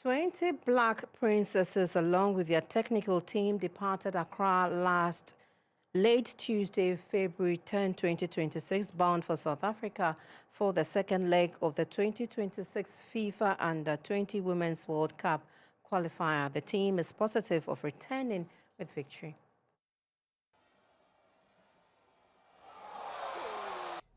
"20 Black princesses, along with their technical team, departed Accra late Tuesday, February 10, 2026, bound for South Africa for the second leg of the 2026 FIFA Under-20 Women's World Cup qualifier. The team is positive of returning with victory.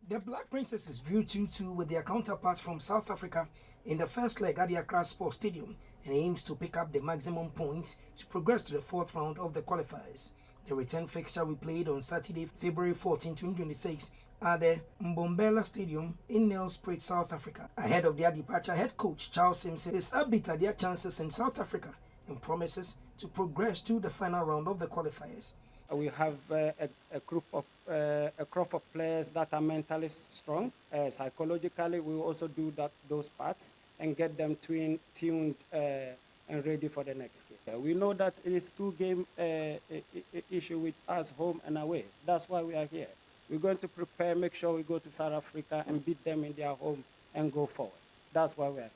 The Black Princesses drew 2-2 with their counterparts from South Africa in the first leg at the Accra Sports Stadium and aims to pick up the maximum points to progress to the fourth round of the qualifiers. The return fixture we played on Saturday, February 14, 2026 at the Mbombela Stadium in Nelspruit, South Africa. Ahead of their departure, head coach Charles Simpson is upbeat at their chances in South Africa and promises to progress to the final round of the qualifiers. We have a crop of players that are mentally strong. Psychologically, we will also do those parts and get them tuned and ready for the next game. We know that it is two-game issue with us, home and away. That's why we are here. We're going to prepare, make sure we go to South Africa and beat them in their home and go forward. That's why we are here.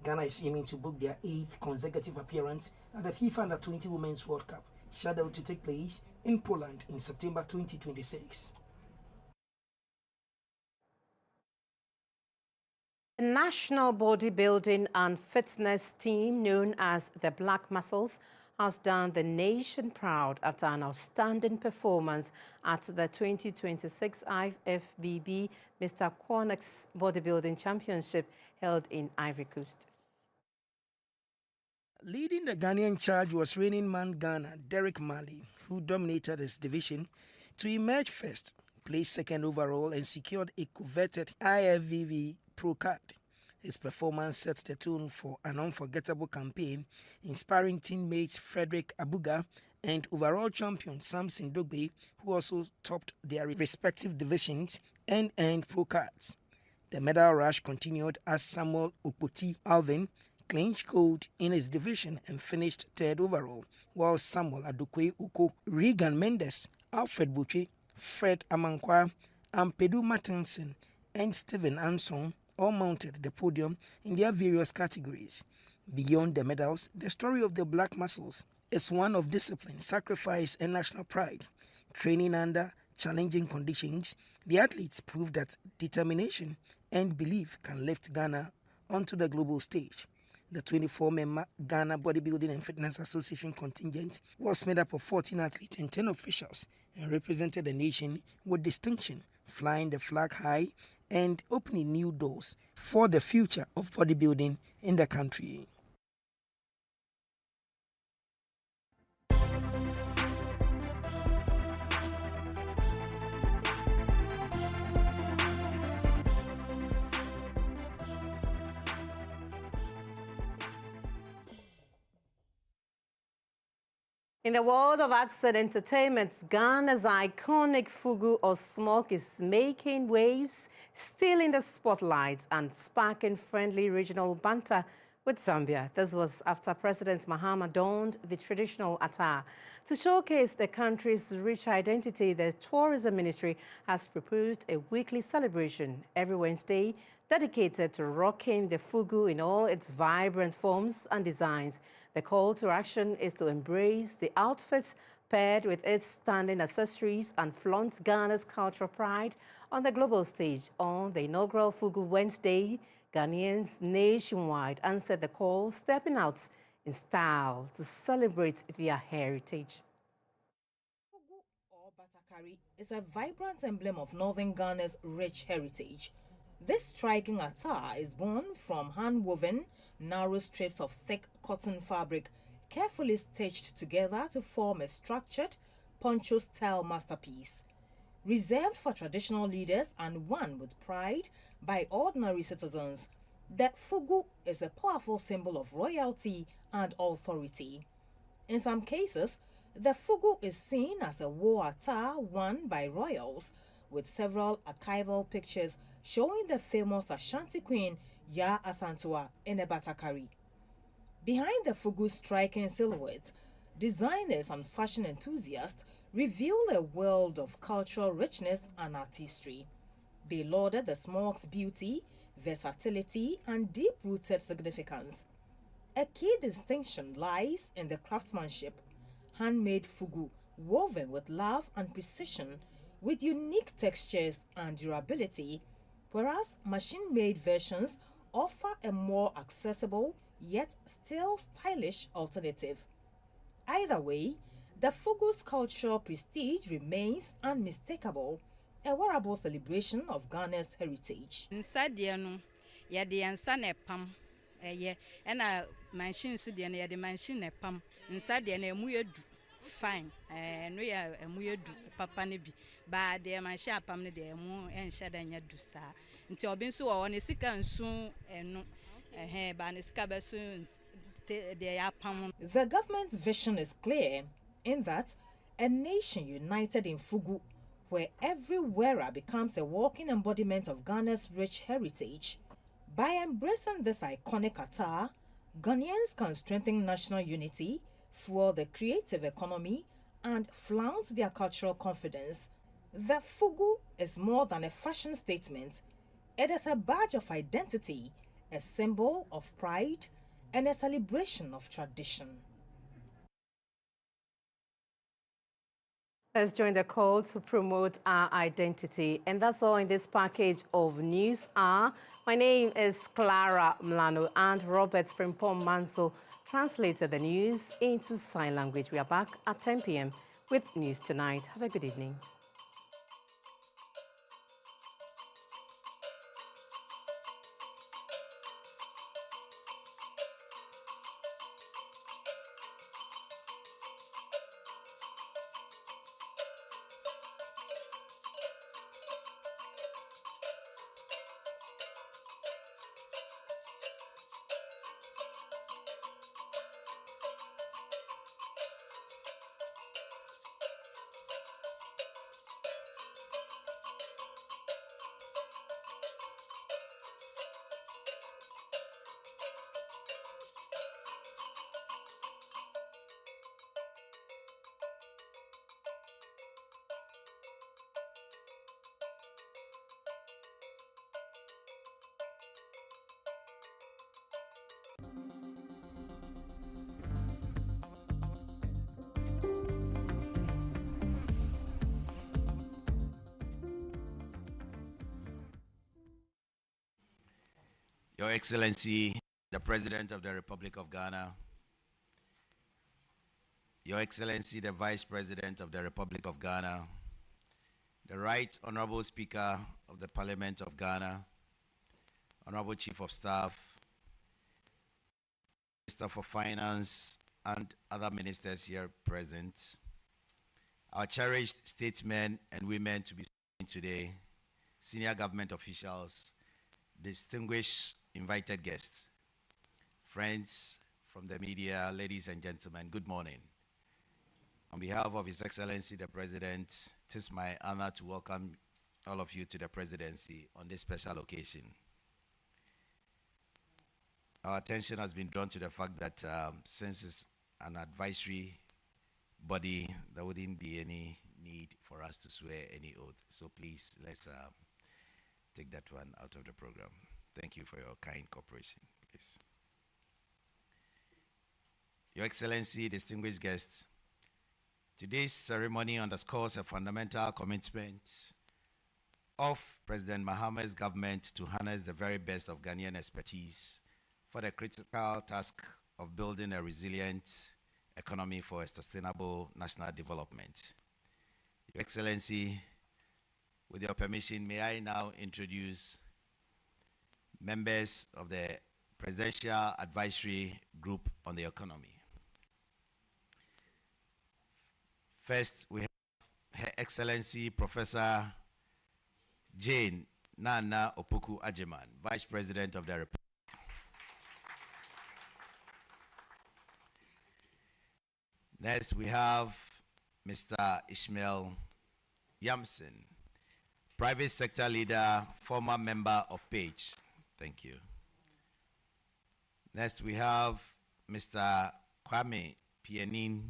Ghana is aiming to book their 8th consecutive appearance at the FIFA Under-20 Women's World Cup, scheduled to take place in Poland in September 2026. The National Bodybuilding and Fitness Team, known as the Black Muscles, has done the nation proud after an outstanding performance at the 2026 IFBB Mr. Quannex Bodybuilding Championship held in Ivory Coast. Leading the Ghanaian charge was reigning man Ghana, Derek Mali, who dominated his division to emerge first, placed second overall and secured a coveted IFBB Pro card. His performance set the tone for an unforgettable campaign, inspiring teammates Frederick Abuga and overall champion Samson Dogbe, who also topped their respective divisions and earned pro cards. The medal rush continued as Samuel Okpoti Alvin clinched gold in his division and finished third overall, while Samuel Adokwe Uko, Regan Mendes, Alfred Boucher, Fred Amankwa, Ampedu Martinson, and Stephen Anson all mounted the podium in their various categories. Beyond the medals, the story of the Black Muscles is one of discipline, sacrifice, and national pride. Training under challenging conditions, the athletes proved that determination and belief can lift Ghana onto the global stage. The 24-member Ghana Bodybuilding and Fitness Association contingent was made up of 14 athletes and 10 officials and represented the nation with distinction, flying the flag high and opening new doors for the future of bodybuilding in the country. In the world of arts and entertainment, Ghana's iconic Fugu or Smoke is making waves, still in the spotlight and sparking friendly regional banter with Zambia. This was after President Mahama donned the traditional attire. To showcase the country's rich identity, the Tourism Ministry has proposed a weekly celebration every Wednesday dedicated to rocking the fugu in all its vibrant forms and designs. The call to action is to embrace the outfits paired with its standing accessories and flaunt Ghana's cultural pride on the global stage. On the inaugural Fugu Wednesday, Ghanaians nationwide answered the call, stepping out in style to celebrate their heritage. Fugu or Batakari is a vibrant emblem of northern Ghana's rich heritage. This striking attire is born from hand-woven, narrow strips of thick cotton fabric carefully stitched together to form a structured poncho-style masterpiece. Reserved for traditional leaders and worn with pride by ordinary citizens, the fugu is a powerful symbol of royalty and authority. In some cases, the fugu is seen as a war attire worn by royals, with several archival pictures showing the famous Ashanti queen Ya Asantua in a Batakari. Behind the fugu's striking silhouette, designers and fashion enthusiasts reveal a world of cultural richness and artistry. They lauded the smoke's beauty, versatility, and deep-rooted significance. A key distinction lies in the craftsmanship. Handmade fugu, woven with love and precision, with unique textures and durability, whereas machine-made versions offer a more accessible yet still stylish alternative. Either way, the fugu's cultural prestige remains unmistakable, a wearable celebration of Ghana's heritage. Fine, no ya emuyedu papa ne bi ba de manhye apam ne de emu enhye da nya dusa nti obi nso wo ne sika nsu enu ba ne sika besu de apam. The government's vision is clear in that a nation united in fugu, where every wearer becomes a walking embodiment of Ghana's rich heritage. By embracing this iconic attire, Ghanaians can strengthen national unity, fuel the creative economy, and flaunt their cultural confidence. The fugu is more than a fashion statement. It is a badge of identity, a symbol of pride, and a celebration of tradition. Let's join the call to promote our identity. And that's all in this package of News Hour. My name is Clara Mlano, and Robert Frimpong Manso translated the news into sign language. We are back at 10 p.m. with News Tonight. Have a good evening. Your Excellency, the President of the Republic of Ghana, Your Excellency, the Vice President of the Republic of Ghana, the Right Honorable Speaker of the Parliament of Ghana, Honorable Chief of Staff, Minister for Finance, and other ministers here present, our cherished statesmen and women to be seen today, senior government officials, distinguished invited guests, friends from the media, ladies and gentlemen, good morning. On behalf of His Excellency the President, it is my honor to welcome all of you to the presidency on this special occasion. our attention has been drawn to the fact that since it's an advisory body, there wouldn't be any need for us to swear any oath. So please, let's take that one out of the program. Thank you for your kind cooperation, please. Your Excellency, distinguished guests, today's ceremony underscores a fundamental commitment of President Mahama's government to harness the very best of Ghanaian expertise for the critical task of building a resilient economy for a sustainable national development. Your Excellency, with your permission, may I now introduce members of the Presidential Advisory Group on the Economy. First, we have Her Excellency Professor Jane Nana Opoku Ajeman, Vice President of the Republic. Next, we have Mr. Ishmael Yamson, Private Sector Leader, former member of PAGE. Thank you. Next, we have Mr. Kwame Pianin,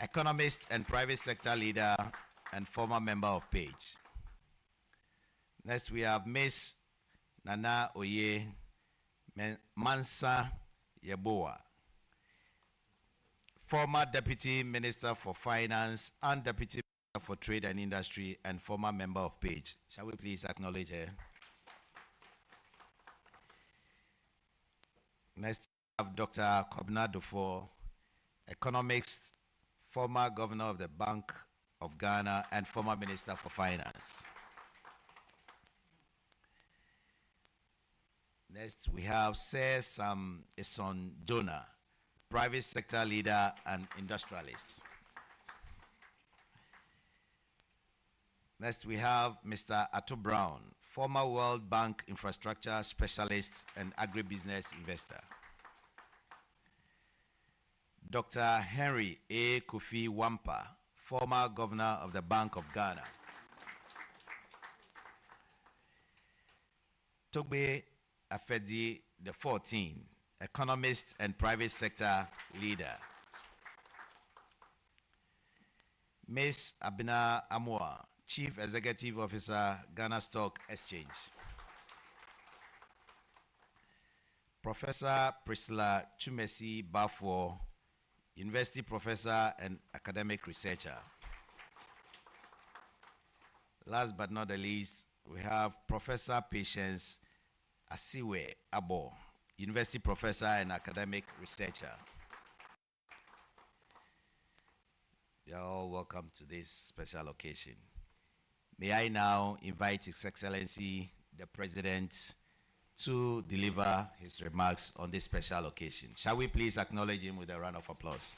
Economist and Private Sector Leader and former member of PAGE. Next, we have Ms. Nana Oye Mansa Yeboah, former Deputy Minister for Finance and Deputy Minister for Trade and Industry and former member of PAGE. Shall we please acknowledge her? Next, we have Dr. Kobna Dufour, economist, former governor of the Bank of Ghana and former Minister for Finance. Next, we have Sir Sam Eson Dona, private sector leader and industrialist. Next, we have Mr. Atto Brown, former World Bank infrastructure specialist and agribusiness investor. Dr. Henry A. Kofi Wampa, former governor of the Bank of Ghana. Togbe Afedi XIV, economist and private sector leader. Ms. Abina Amoa, Chief Executive Officer, Ghana Stock Exchange. Professor Priscilla Chumesi Bafo, University Professor and Academic Researcher. Last but not the least, we have Professor Patience Asiwe Abo, University Professor and Academic Researcher. You are all welcome to this special occasion. May I now invite His Excellency, the President, to deliver his remarks on this special occasion. Shall we please acknowledge him with a round of applause?